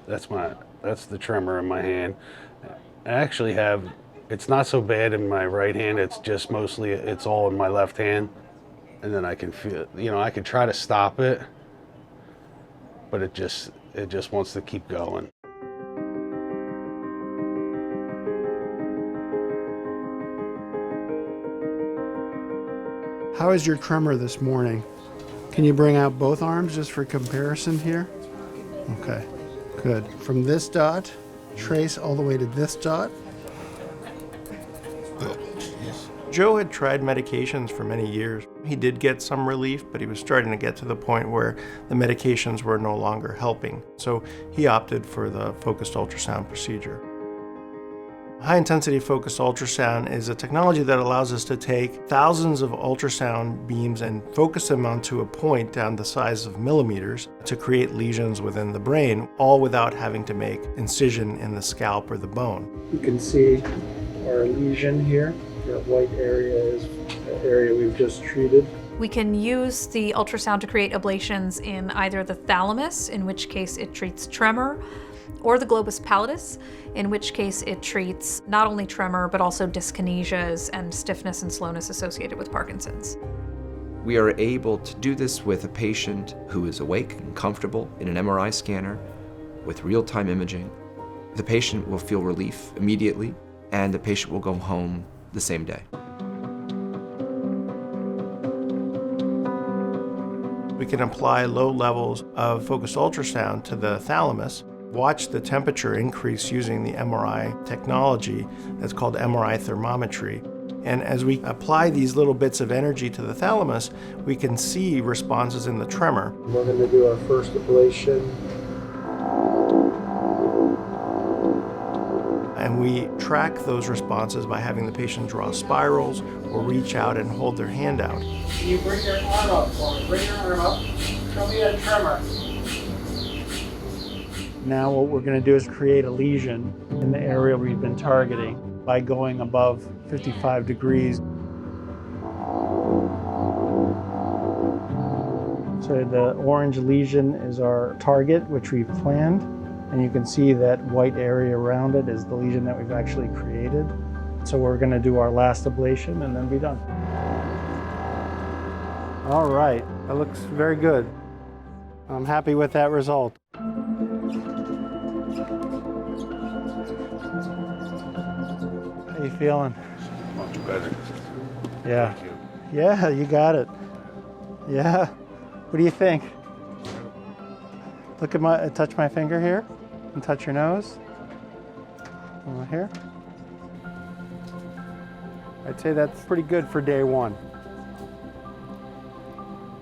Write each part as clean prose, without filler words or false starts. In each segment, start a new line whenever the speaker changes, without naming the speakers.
That's the tremor in my hand. I actually have, it's not so bad in my right hand, it's just mostly, it's all in my left hand. And then I can feel, I could try to stop it, but it just wants to keep going.
How is your tremor this morning? Can you bring out both arms just for comparison here? Okay, good. From this dot, trace all the way to this dot.
Joe had tried medications for many years. He did get some relief, but he was starting to get to the point where the medications were no longer helping. So he opted for the focused ultrasound procedure. High-intensity focused ultrasound is a technology that allows us to take thousands of ultrasound beams and focus them onto a point down the size of millimeters to create lesions within the brain, all without having to make incision in the scalp or the bone.
You can see our lesion here. That white area is the area we've just treated.
We can use the ultrasound to create ablations in either the thalamus, in which case it treats tremor, or the globus pallidus, in which case it treats not only tremor, but also dyskinesias and stiffness and slowness associated with Parkinson's.
We are able to do this with a patient who is awake and comfortable in an MRI scanner with real-time imaging. The patient will feel relief immediately, and the patient will go home the same day.
We can apply low levels of focused ultrasound to the thalamus, watch the temperature increase using the MRI technology that's called MRI thermometry. And as we apply these little bits of energy to the thalamus, we can see responses in the tremor.
We're going to do our first ablation.
And we track those responses by having the patient draw spirals or reach out and hold their hand out.
Can you bring your arm up for me? Bring your arm up. Show me that tremor. Now what we're going to do is create a lesion in the area we've been targeting by going above 55 degrees. So the orange lesion is our target, which we've planned. And you can see that white area around it is the lesion that we've actually created. So we're going to do our last ablation and then be done. All right, that looks very good. I'm happy with that result. How you feeling?
Much better.
Yeah.
Thank you.
Yeah, you got it. Yeah. What do you think? Look at touch my finger here and touch your nose. Right here. I'd say that's pretty good for day one.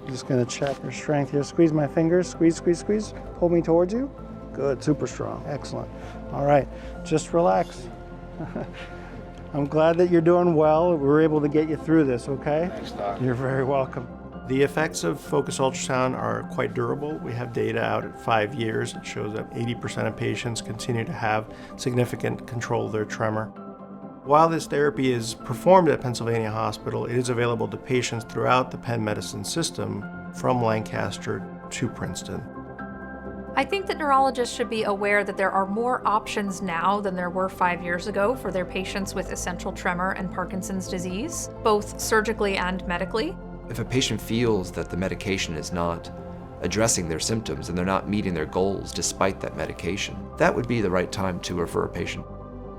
I'm just gonna check your strength here. Squeeze my fingers, squeeze, squeeze, squeeze. Pull me towards you. Good, super strong, excellent. All right, just relax. I'm glad that you're doing well. We were able to get you through this, okay?
Thanks, Doc.
You're very welcome.
The effects of focused ultrasound are quite durable. We have data out at 5 years. It shows that 80% of patients continue to have significant control of their tremor. While this therapy is performed at Pennsylvania Hospital, it is available to patients throughout the Penn Medicine system from Lancaster to Princeton.
I think that neurologists should be aware that there are more options now than there were 5 years ago for their patients with essential tremor and Parkinson's disease, both surgically and medically.
If a patient feels that the medication is not addressing their symptoms and they're not meeting their goals despite that medication, that would be the right time to refer a patient.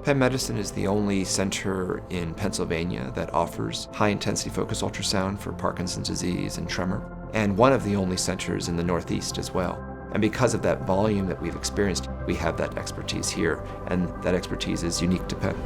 Penn Medicine is the only center in Pennsylvania that offers high-intensity focused ultrasound for Parkinson's disease and tremor, and one of the only centers in the Northeast as well. And because of that volume that we've experienced, we have that expertise here, and that expertise is unique to Penn.